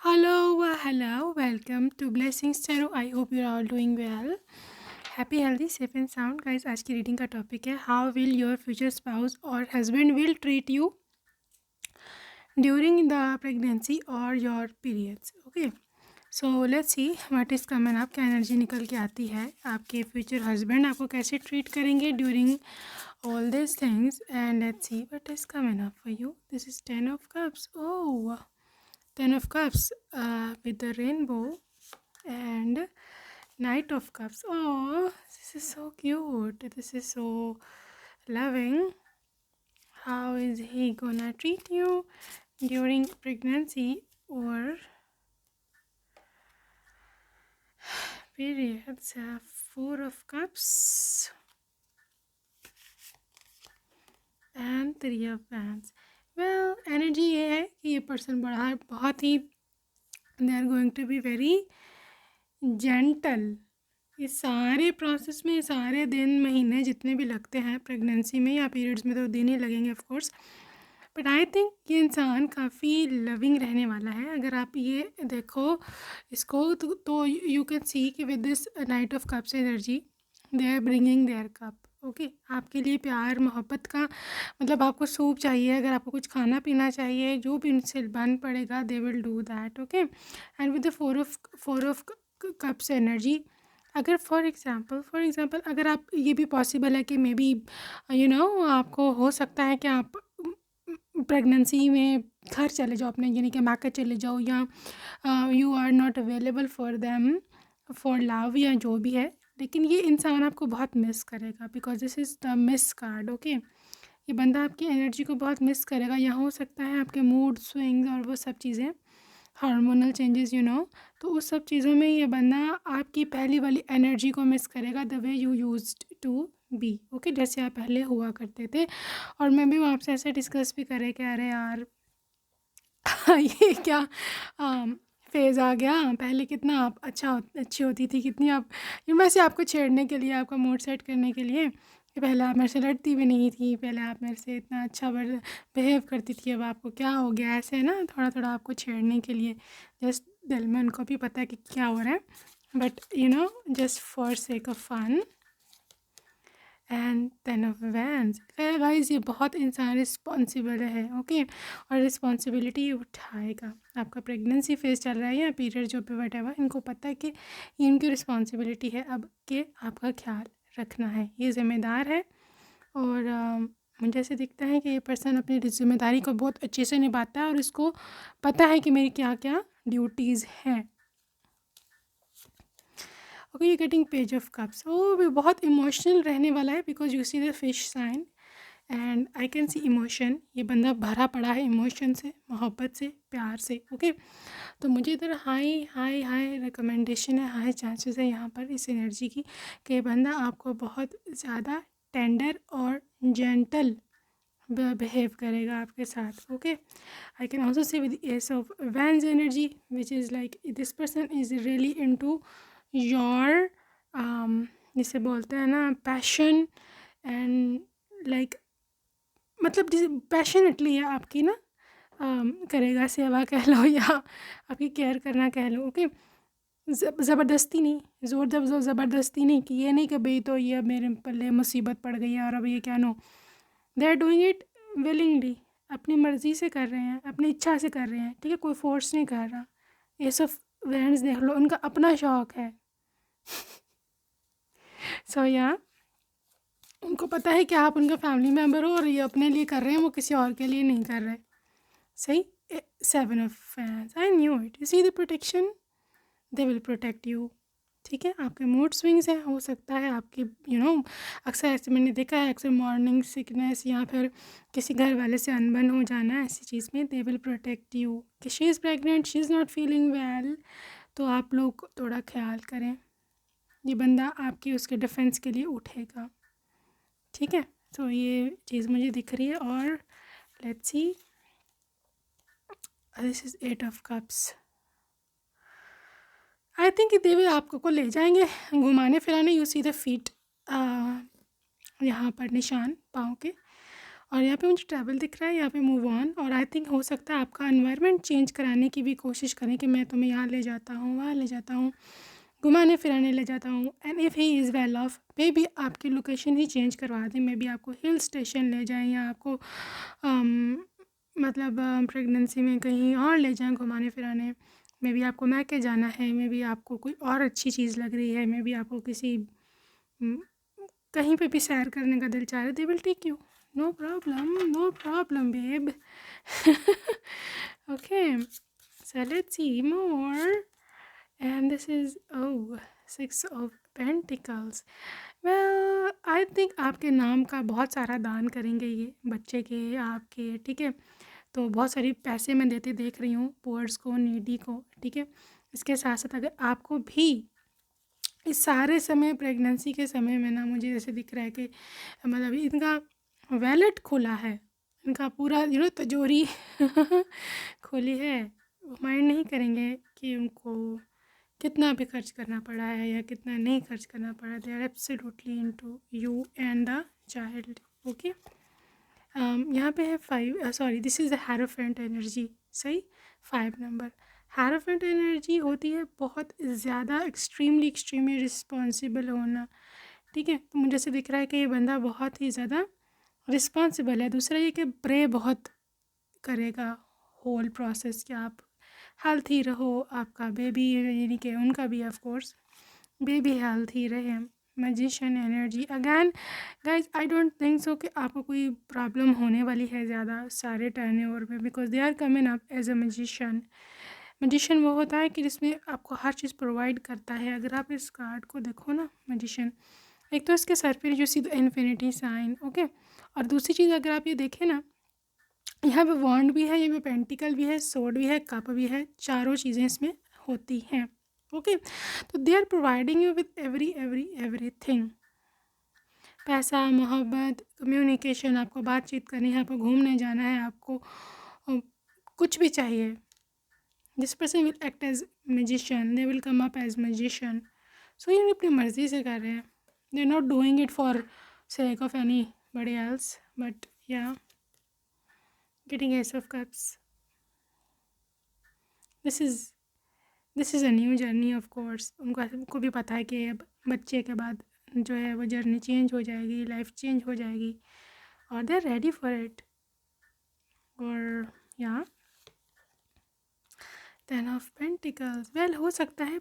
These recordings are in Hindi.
Hello, welcome to Blessings Tarot. I hope you're all doing well. Happy, healthy, safe and sound. Guys, आज की रीडिंग का टॉपिक है how will your future spouse और husband will treat you during the pregnancy और your periods. Okay, so let's see what is coming up. क्या एनर्जी निकल के आती है. आपके फ्यूचर हस्बैंड आपको कैसे ट्रीट करेंगे during all these things, and let's see what is coming up for you. This is 10 of cups. Oh, 10 of cups with the rainbow and knight of cups. Oh, this is so cute. This is so loving. How is he gonna treat you during pregnancy or periods? Four of cups and three of wands. Well, energy ये है कि ये पर्सन बहुत ही they are going to be very gentle. इस सारे प्रोसेस में सारे दिन महीने जितने भी लगते हैं प्रेगनेंसी में या पीरियड्स में तो दिन ही लगेंगे of course, but I think ये इंसान काफ़ी लविंग रहने वाला है. अगर आप ये देखो इसको तो यू कैन सी कि with this knight of cups energy they are bringing their cup. Okay, आपके लिए प्यार मोहब्बत का मतलब आपको सूप चाहिए, अगर आपको कुछ खाना पीना चाहिए, जो भी उनसे बन पड़ेगा they will do that. Okay, and with the four of cups energy, अगर फॉर एग्ज़ाम्पल अगर आप ये भी पॉसिबल है कि मे बी आपको हो सकता है कि आप प्रेगनेंसी में घर चले जाओ अपने, यानी कि मैके चले जाओ, या you are not available for them for love या जो भी है, लेकिन ये इंसान आपको बहुत मिस करेगा because this is the miss card. Okay, ये बंदा आपकी एनर्जी को बहुत मिस करेगा. या हो सकता है आपके मूड स्विंग्स और वो सब चीज़ें, हार्मोनल चेंजेस तो उस सब चीज़ों में ये बंदा आपकी पहली वाली एनर्जी को मिस करेगा, the way you used to be. Okay, जैसे आप पहले हुआ करते थे. और मैं भी आपसे ऐसे डिस्कस भी करे कि अरे यार ये क्या फेज़ आ गया, पहले कितना आप अच्छी होती थी, कितनी आप वैसे आपको छेड़ने के लिए, आपका मूड सेट करने के लिए कि पहले आप मेरे से लड़ती भी नहीं थी, पहले आप मेरे से इतना अच्छा बिहेव करती थी, अब आपको क्या हो गया, ऐसे ना थोड़ा थोड़ा आपको छेड़ने के लिए. जस्ट दिल में उनको भी पता है कि क्या हो रहा है, but just for sake of fun. And 10 of wands. Guys, ये बहुत इंसान रिस्पॉन्सिबल है. ओके, और रिस्पॉन्सिबिलिटी उठाएगा. आपका प्रेगनेंसी फेज चल रहा है या पीरियड जो पे वटेवर, इनको पता है कि ये इनकी रिस्पॉन्सिबिलिटी है अब कि आपका ख्याल रखना है. ये ज़िम्मेदार है और मुझे ऐसे दिखता है कि ये पर्सन अपनी जिम्मेदारी को बहुत अच्छे से निभाता है और इसको पता है कि मेरी क्या क्या ड्यूटीज़ हैं. Okay, you getting page of cups. वो बहुत इमोशनल रहने वाला है because you see the fish sign and I can see emotion. ये बंदा भरा पड़ा है इमोशन से, मोहब्बत से, प्यार से. ओके, तो मुझे इधर हाई हाई हाई रिकमेंडेशन है, हाई चांसेस है यहाँ पर इस एनर्जी की कि ये बंदा आपको बहुत ज़्यादा टेंडर और जेंटल बिहेव करेगा आपके साथ. Okay, I can also say with S of vents energy which is like this person is really into your जिसे बोलते हैं ना पैशन एंड लाइक मतलब पैशनेटली है आपकी ना करेगा, सेवा कह लो या आपकी केयर करना कह लो. ओके, ज़बरदस्ती नहीं, ज़बरदस्ती नहीं कि ये नहीं कि भाई तो ये अब मेरे पल्ले मुसीबत पड़ गई है और अब ये क्या. No, they are doing it willingly, अपनी मर्ज़ी से कर रहे हैं, अपनी इच्छा से कर रहे हैं. ठीक है, कोई फोर्स नहीं कर रहा. ये सब वैंड्स देख लो, उनका अपना शौक़ है. सो या उनको पता है कि आप उनका फैमिली मेम्बर हो और ये अपने लिए कर रहे हैं, वो किसी और के लिए नहीं कर रहे. सही. 7 of fans, I knew it. You see the protection, they will protect you. ठीक है, आपके मूड स्विंग्स हैं, हो सकता है आपकी अक्सर ऐसे मैंने देखा है, अक्सर मॉर्निंग सिकनेस या फिर किसी घर वाले से अनबन हो जाना, ऐसी चीज़ में दे विल प्रोटेक्ट यू. कि she is pregnant, she is not feeling well, तो आप लोग थोड़ा ख्याल करें. ये बंदा आपकी उसके डिफेंस के लिए उठेगा. ठीक है, तो ये चीज़ मुझे दिख रही है. और let's see, this is 8 of cups. I think देवी आपको को ले जाएंगे घुमाने फिराने. यू सी द फीट, यहाँ पर निशान पाँव के, और यहाँ पे मुझे ट्रैवल दिख रहा है, यहाँ पे मूव ऑन। और आई थिंक हो सकता है आपका एनवायरनमेंट चेंज कराने की भी कोशिश करें कि मैं तुम्हें यहाँ ले जाता हूँ, वहाँ ले जाता हूँ, घुमाने फिराने ले जाता हूँ। And if he is well of, may be आपकी लोकेशन ही चेंज करवा दें, मे बी आपको हिल स्टेशन ले जाएं या आपको मतलब प्रेगनेंसी में कहीं और ले जाएं घुमाने फिराने। मे बी आपको मैके जाना है, मे बी आपको कोई और अच्छी चीज़ लग रही है, मे बी आपको किसी कहीं पे भी सैर करने का दिल चाह रहा है, they will take you, no problem babe. Okay, so let's see more. And this is, oh, 6 of Pentacles. Well, I think आपके नाम का बहुत सारा दान करेंगे ये बच्चे के, आपके, ठीक है। तो बहुत सारी पैसे मैं देते देख रही हूँ पुअर्स को, नीडी को, ठीक है। इसके साथ साथ अगर आपको भी इस सारे समय प्रेगनेंसी के समय में ना, मुझे जैसे दिख रहा है कि मतलब इनका वैलेट खुला है, इनका पूरा तिजोरी खुली है। वो माइंड नहीं करेंगे कि उनको कितना भी खर्च करना पड़ा है या कितना नहीं खर्च करना पड़ा। They are absolutely into you and the child. Okay, यहाँ पे है 5, sorry this is the hierophant energy, सही 5 नंबर। हैरोफेंट एनर्जी होती है बहुत ज़्यादा एक्सट्रीमली रिस्पॉन्सिबल होना, ठीक है। तो मुझे से दिख रहा है कि ये बंदा बहुत ही ज़्यादा रिस्पॉन्सिबल है। दूसरा ये कि प्रे बहुत करेगा होल प्रोसेस कि आप हेल्थी रहो, आपका बेबी यानी कि उनका भी ऑफ कोर्स बेबी हेल्थी रहे। Magician energy again guys, I don't think so कि आपको कोई प्रॉब्लम होने वाली है ज़्यादा सारे टर्न ओवर में, because they are coming up as a magician. Magician वो होता है कि जिसमें आपको हर चीज़ प्रोवाइड करता है। अगर आप इस कार्ड को देखो ना, मैजिशियन, एक तो इसके सर पर जो सी इन्फिनिटी साइन, ओके। और दूसरी चीज़ अगर आप ये देखें ना, यहाँ पे वॉन्ड भी है, यहाँ पे पेंटिकल भी है, सोर्ड भी है, कप भी है, चारों चीज़ें इसमें होती हैं, ओके। तो they are providing you with everything. पैसा, मोहब्बत, कम्युनिकेशन, आपको बातचीत करनी है, आपको घूमने जाना है, आपको कुछ भी चाहिए। This person will act as magician, they will come up as magician. So ये अपनी मर्ज़ी से कर रहे हैं, they are not doing it for sake of anybody else, but yeah, getting Ace of Cups. This is a new journey of course. उनको भी पता है कि अब बच्चे के बाद जो है वो जर्नी चेंज हो जाएगी, लाइफ चेंज हो जाएगी, और they are ready for it. और यहाँ 10 ऑफ पेंटिकल्स, वेल हो सकता है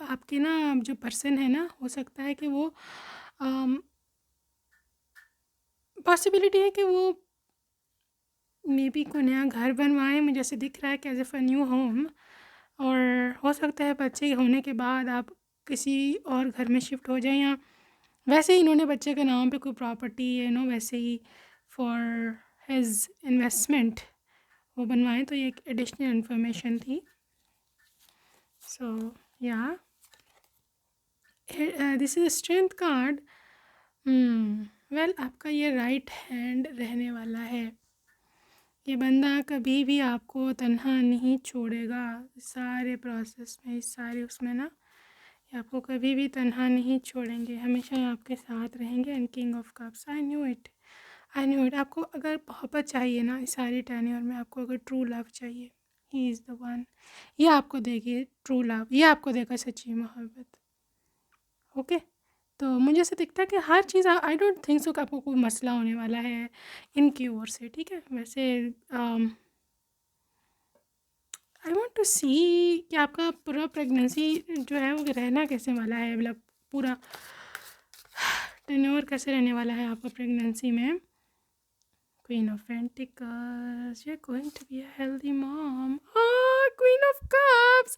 आपके ना जो पर्सन है ना, हो सकता है कि वो पॉसिबिलिटी है कि वो मे बी को नया घर बनवाएं, मुझे जैसे दिख रहा है कि as if a new home. और हो सकता है बच्चे होने के बाद आप किसी और घर में शिफ्ट हो जाएं, या वैसे ही इन्होंने बच्चे के नाम पे कोई प्रॉपर्टी वैसे ही फॉर हिज इन्वेस्टमेंट वो बनवाएं। तो ये एक एडिशनल इन्फॉर्मेशन थी। सो या this is strength card. Well आपका ये राइट हैंड रहने वाला है। ये बंदा कभी भी आपको तन्हा नहीं छोड़ेगा, सारे प्रोसेस में, इस सारे उसमें ना, ये आपको कभी भी तन्हा नहीं छोड़ेंगे, हमेशा आपके साथ रहेंगे। And king of cups, I knew it. आपको अगर मोहब्बत चाहिए ना, इस सारी टेन्योर में आपको अगर ट्रू लव चाहिए, ही इज़ द वन। ये आपको देगी ट्रू लव, ये आपको देगा सच्ची मोहब्बत, ओके। तो मुझे ऐसा दिखता है कि हर चीज़, आई डोंट थिंक सो कि आपको कोई मसला होने वाला है इनकी ओर से, ठीक है। वैसे आई वांट टू सी कि आपका पूरा प्रेगनेंसी जो है वो रहना कैसे वाला है, मतलब पूरा टेन्योर कैसे रहने वाला है आपका प्रेगनेंसी में। Queen of pentacles, you are going to be a healthy mom. Queen of cups,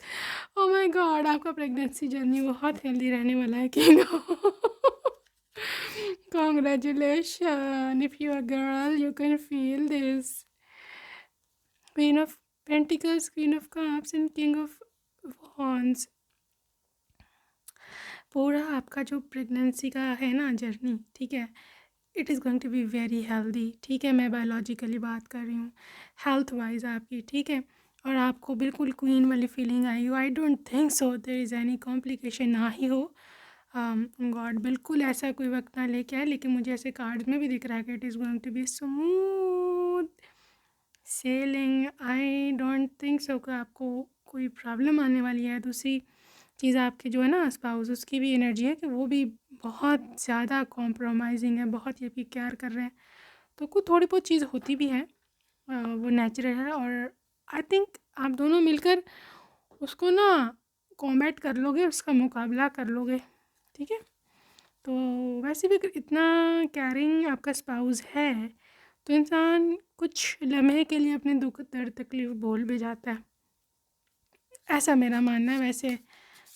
oh my god, आपका प्रेगनेंसी जर्नी बहुत हेल्दी रहने वाला है king. Congratulations, if you're a girl you can feel this. Queen of Pentacles, Queen of Cups and King of Wands. पूरा आपका जो प्रेगनेंसी का है ना जर्नी, ठीक है, it is going to be very healthy, ठीक है। मैं बायोलॉजिकली बात कर रही हूँ, हेल्थ वाइज आपकी, ठीक है। और आपको बिल्कुल क्वीन वाली फीलिंग आई हो। I don't think so there is any complication, ना ही हो। गॉड बिल्कुल ऐसा कोई वक्त ना लेके आए, लेकिन मुझे ऐसे कार्ड्स में भी दिख रहा है कि it is going to be smooth sailing. I don't think so कि आपको कोई प्रॉब्लम आने वाली है। दूसरी चीज़ आपके जो है ना स्पाउस, उसकी भी एनर्जी है कि वो भी बहुत ज़्यादा कॉम्प्रोमाइजिंग है, बहुत ही आपकी केयर कर रहे हैं। तो कुछ थोड़ी बहुत चीज़ होती भी है, वो नेचुरल है। और आई थिंक आप दोनों मिलकर उसको ना कॉम्बैट कर लोगे, उसका मुकाबला कर लोगे, ठीक है। तो वैसे भी अगर इतना केयरिंग आपका स्पाउस है तो इंसान कुछ लम्हे के लिए अपने दुख दर्द तकलीफ भूल भी जाता है, ऐसा मेरा मानना है। वैसे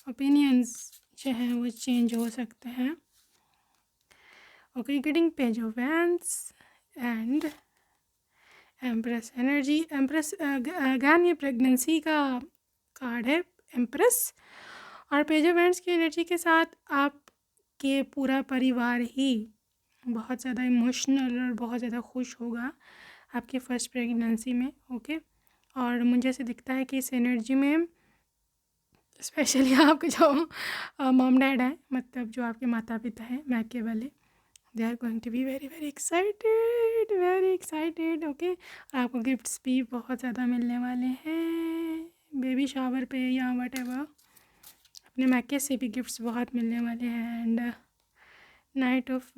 ओपिनियंस जो हैं वो चेंज हो सकते हैं। Okay, getting page of wands and empress energy. Empress again ये प्रेगनेंसी का कार्ड है, एम्प्रेस। और पेज ऑफ वैंड्स की एनर्जी के साथ आपके पूरा परिवार ही बहुत ज़्यादा इमोशनल और बहुत ज़्यादा खुश होगा आपकी फ़र्स्ट प्रेगनेंसी में। ओके, और मुझे ऐसे दिखता है कि इस एनर्जी में स्पेशली आपके जो मॉम डैड हैं, मतलब जो आपके माता पिता हैं मैके वाले, they are going to be very very excited, very excited. Okay, और आपको गिफ्ट्स भी बहुत ज़्यादा मिलने वाले हैं बेबी शावर पे या वट एवर। अपने मैके से भी गिफ्ट्स बहुत मिलने वाले हैं। And night of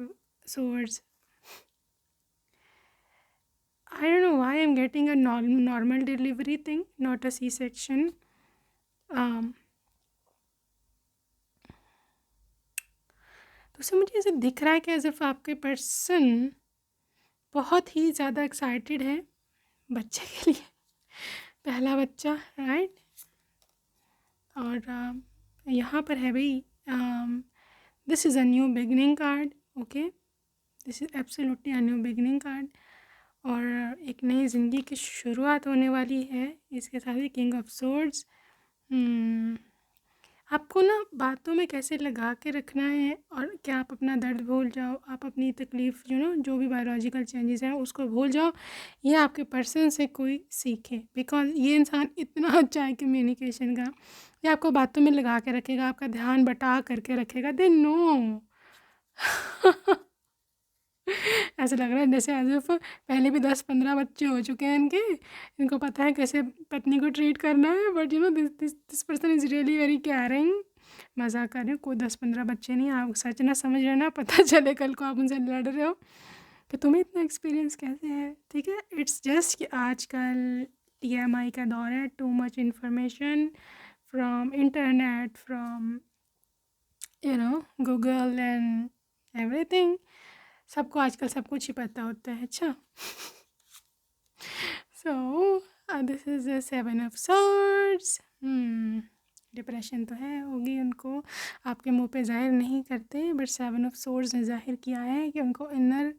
swords. I don't know why I'm getting a normal delivery thing, not a C-section. तो उससे मुझे ऐसे दिख रहा है कि एज इफ आपके पर्सन बहुत ही ज़्यादा एक्साइटेड है बच्चे के लिए, पहला बच्चा, राइट। और यहाँ पर है भाई, this is a new beginning card. Okay, this is absolutely a new beginning card, और एक नई ज़िंदगी की शुरुआत होने वाली है। इसके साथ ही किंग ऑफ सोर्ड्स। आपको ना बातों में कैसे लगा के रखना है, और क्या आप अपना दर्द भूल जाओ, आप अपनी तकलीफ़ जो भी बायोलॉजिकल चेंजेस हैं उसको भूल जाओ, ये आपके पर्सन से कोई सीखे। बिकॉज ये इंसान इतना अच्छा है कम्युनिकेशन का, ये आपको बातों में लगा के रखेगा, आपका ध्यान बटा करके रखेगा। दे नो ऐसा लग रहा है जैसे एज इफ पहले भी 10-15 बच्चे हो चुके हैं इनके, इनको पता है कैसे पत्नी को ट्रीट करना है। But this person is really very caring. मजाक कर रही हूँ, कोई 10-15 बच्चे नहीं, आप सच ना समझ रहे ना, पता चले कल को आप उनसे लड़ रहे हो कि तुम्हें इतना एक्सपीरियंस कैसे है, ठीक है। इट्स जस्ट कि आजकल TMI का दौर है, too much information from internet, from Google and everything. सबको आजकल सब कुछ ही पता होता है। अच्छा so this is the 7 of swords. Depression तो है, होगी उनको, आपके मुंह पे जाहिर नहीं करते, बट 7 ऑफ सॉर्ड्स ने जाहिर किया है कि उनको अंदर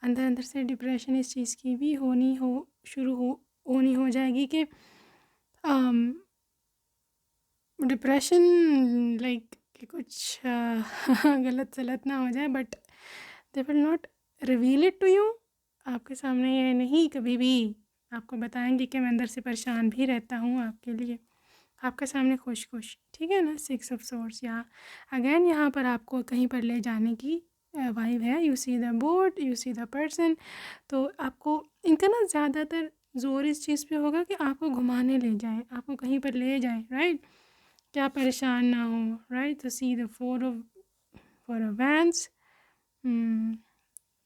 अंदर से डिप्रेशन इस चीज़ की भी होनी हो जाएगी कि डिप्रेशन लाइक कि कुछ गलत सलत ना हो जाए, but they will not reveal it to you. आपके सामने ये नहीं कभी भी आपको बताएंगे कि मैं अंदर से परेशान भी रहता हूँ आपके लिए, आपके सामने खुश खुश, ठीक है ना। 6 ऑफ सोर्स, या अगेन यहाँ पर आपको कहीं पर ले जाने की वाइब है। You see the boat, you see the person. तो आपको इनका ना ज़्यादातर जोर इस चीज़ पे होगा कि आपको घुमाने ले जाएं, आपको कहीं पर ले जाएं, राइट, क्या परेशान ना हो, राइट। तो सी द 4 ऑफ वैंड्स।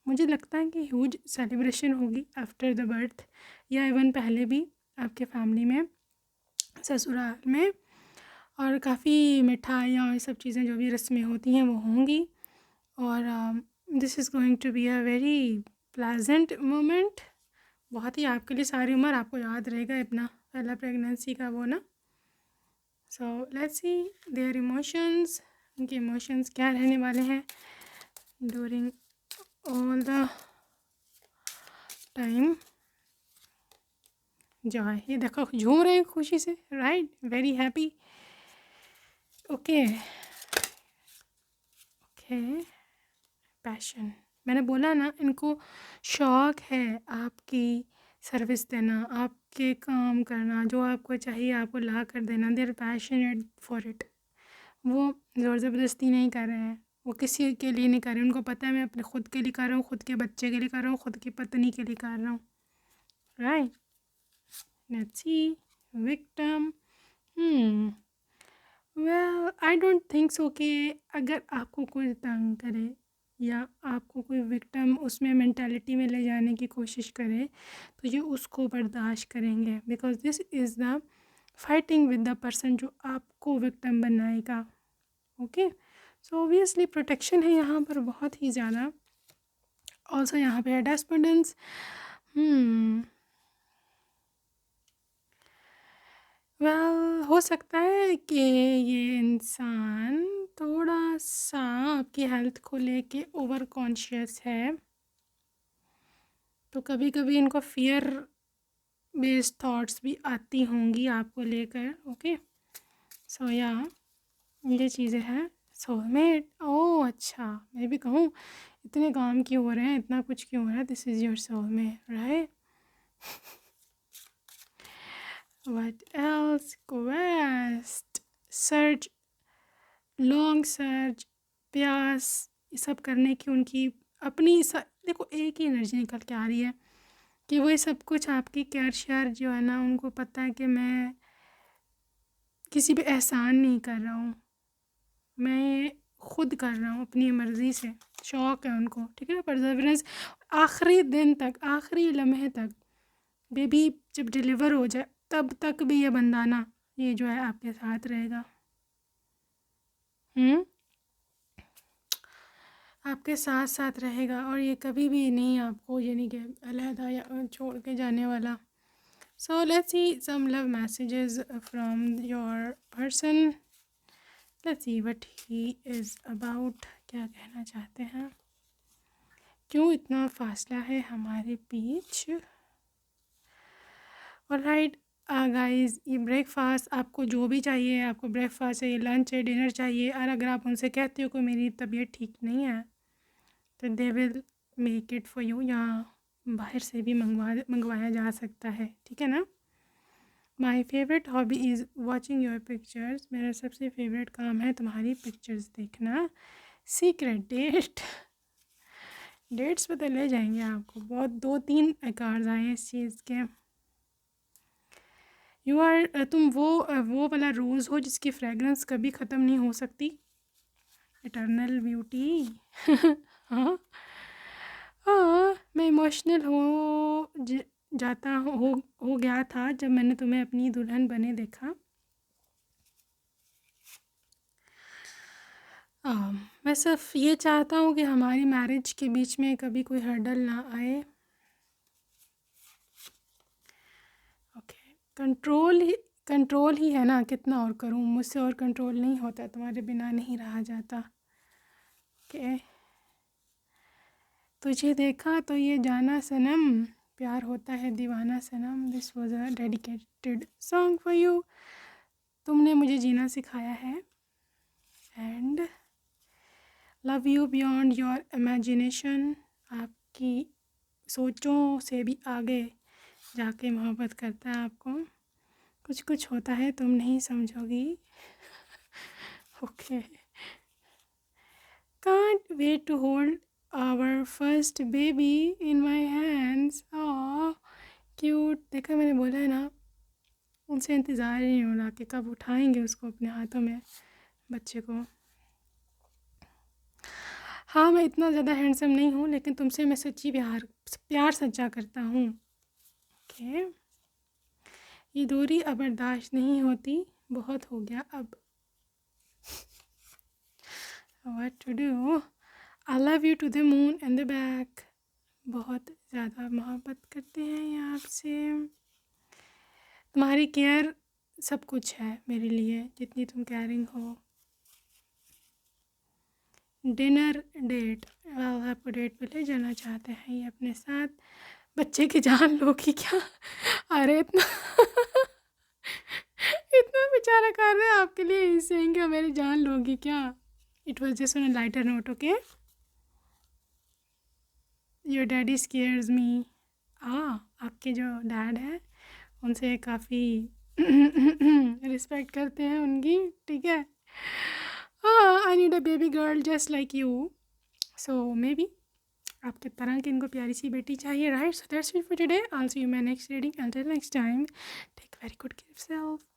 मुझे लगता है कि ह्यूज सेलिब्रेशन होगी आफ्टर द बर्थ, या इवन पहले भी आपके फैमिली में, ससुराल में, और काफ़ी मिठाइयाँ और सब चीज़ें जो भी रस्में होती हैं वो होंगी। और this is going to be a very pleasant moment. बहुत ही आपके लिए सारी उम्र आपको याद रहेगा अपना पहला प्रेगनेंसी का वो ना। सो लेट्स सी देयर इमोशंस, उनके इमोशंस क्या रहने वाले हैं during all the time. Joy, ये देखो झूम रहे हैं खुशी से, right, very happy. Okay okay, passion, मैंने बोला ना इनको शौक़ है आपकी सर्विस देना, आपके काम करना, जो आपको चाहिए आपको ला कर देना। They are passionate for it. वो ज़ोर ज़बरदस्ती नहीं कर रहे हैं, वो किसी के लिए नहीं कर रहे, उनको पता है मैं अपने खुद के लिए कर रहा हूँ, खुद के बच्चे के लिए कर रहा हूँ, खुद की पत्नी के लिए कर रहा हूँ। Right, let's see victim. Well I don't think so कि अगर आपको कोई तंग करे या आपको कोई विक्टिम उसमें मेंटालिटी में ले जाने की कोशिश करे तो ये उसको बर्दाश्त करेंगे, because this is the fighting with the person जो आपको विक्टिम बनाएगा। ओके, सो ऑब्वियसली प्रोटेक्शन है यहाँ पर बहुत ही ज़्यादा। ऑल्सो यहाँ पे है डेस्पेंडेंस। वेल हो सकता है कि ये इंसान थोड़ा सा आपकी हेल्थ को लेके ओवर कॉन्शियस है, तो कभी कभी इनको फियर बेस्ड थॉट्स भी आती होंगी आपको लेकर। ओके, सो या ये चीज़ें हैं। सोलमेट, ओह अच्छा, मैं भी कहूँ इतने काम क्यों हो रहे हैं, इतना कुछ क्यों हो रहा है, this is your soulmate, right. What else? Quest, search, long search, प्यास, ये सब करने की उनकी अपनी देखो एक ही एनर्जी निकल के आ रही है कि वो ये सब कुछ आपकी केयर शेयर जो है ना, उनको पता है कि मैं किसी पे एहसान नहीं कर रहा हूँ, मैं ये खुद कर रहा हूँ अपनी मर्ज़ी से, शौक़ है उनको, ठीक है ना, परसेवरेंस। आखिरी दिन तक, आखिरी लम्हे तक, बेबी जब डिलीवर हो जाए तब तक भी ये बंदा ना, ये जो है आपके साथ रहेगा। आपके साथ साथ रहेगा और ये कभी भी नहीं आपको ये नहीं कि अलहदा या छोड़ के जाने वाला। So let's see some love messages from your person. Let's see what he is about, क्या कहना चाहते हैं, क्यों इतना फासला है हमारे बीच। ऑलराइट गाइस, ये ब्रेकफास्ट आपको जो भी चाहिए, आपको ब्रेकफास्ट चाहिए, लंच है, डिनर चाहिए, और अगर आप उनसे कहते हो कि मेरी तबीयत ठीक नहीं है तो they will make it for you, या बाहर से भी मंगवाया जा सकता है, ठीक है ना। My favourite hobby is watching your pictures, मेरा सबसे फेवरेट काम है तुम्हारी पिक्चर्स देखना। सीक्रेट डेट, डेट्स पे तो ले जाएंगे आपको, बहुत 2-3 कार्ड्स आए हैं इस चीज़ के। यू आर, तुम वो वाला रोज़ हो जिसकी फ्रेगरेंस कभी ख़त्म नहीं हो सकती, इटर्नल ब्यूटी। हाँ हाँ, मैं इमोशनल जाता हो गया था जब मैंने तुम्हें अपनी दुल्हन बने देखा। मैं सिर्फ ये चाहता हूँ कि हमारी मैरिज के बीच में कभी कोई हर्डल ना आए। ओके, कंट्रोल ही है ना, कितना और करूँ, मुझसे और कंट्रोल नहीं होता, तुम्हारे बिना नहीं रहा जाता। ओके, तुझे देखा तो ये जाना सनम, प्यार होता है दीवाना सनम, this was a dedicated song for you. तुमने मुझे जीना सिखाया है, and love you beyond your imagination, आपकी सोचों से भी आगे जाके मोहब्बत करता है आपको, कुछ कुछ होता है तुम नहीं समझोगी। Okay, can't wait to hold our first baby in my hands. Cute, देखा मैंने बोला है ना, उनसे इंतज़ार ही नहीं हो रहा कि कब उठाएंगे उसको अपने हाथों में, बच्चे को। हाँ, मैं इतना ज़्यादा हैंडसम नहीं हूँ, लेकिन तुमसे मैं सच्ची प्यार सच्चा करता हूँ। ओके, ये दूरी अब बर्दाश्त नहीं होती, बहुत हो गया अब। What to do, I love you to the moon and the back, बहुत ज़्यादा मोहब्बत करते हैं ये आपसे, तुम्हारी केयर सब कुछ है मेरे लिए, जितनी तुम केयरिंग हो। डिनर डेट, आपको डेट पे ले जाना चाहते हैं ये अपने साथ, बच्चे की जान लोगी क्या। अरे इतना इतना बेचारा कर रहे हैं आपके लिए, ही सेइंग मेरी जान लोगी क्या। It was just on a lighter note. Okay, your daddy scares me, आपके जो डैड हैं उनसे काफ़ी रिस्पेक्ट करते हैं उनकी, ठीक है। I need a baby girl just like you. So may be आपके तरह की इनको प्यारी सी बेटी चाहिए, right? So that's it for today. I'll see you in my next reading. Until next time, take very good care of yourself.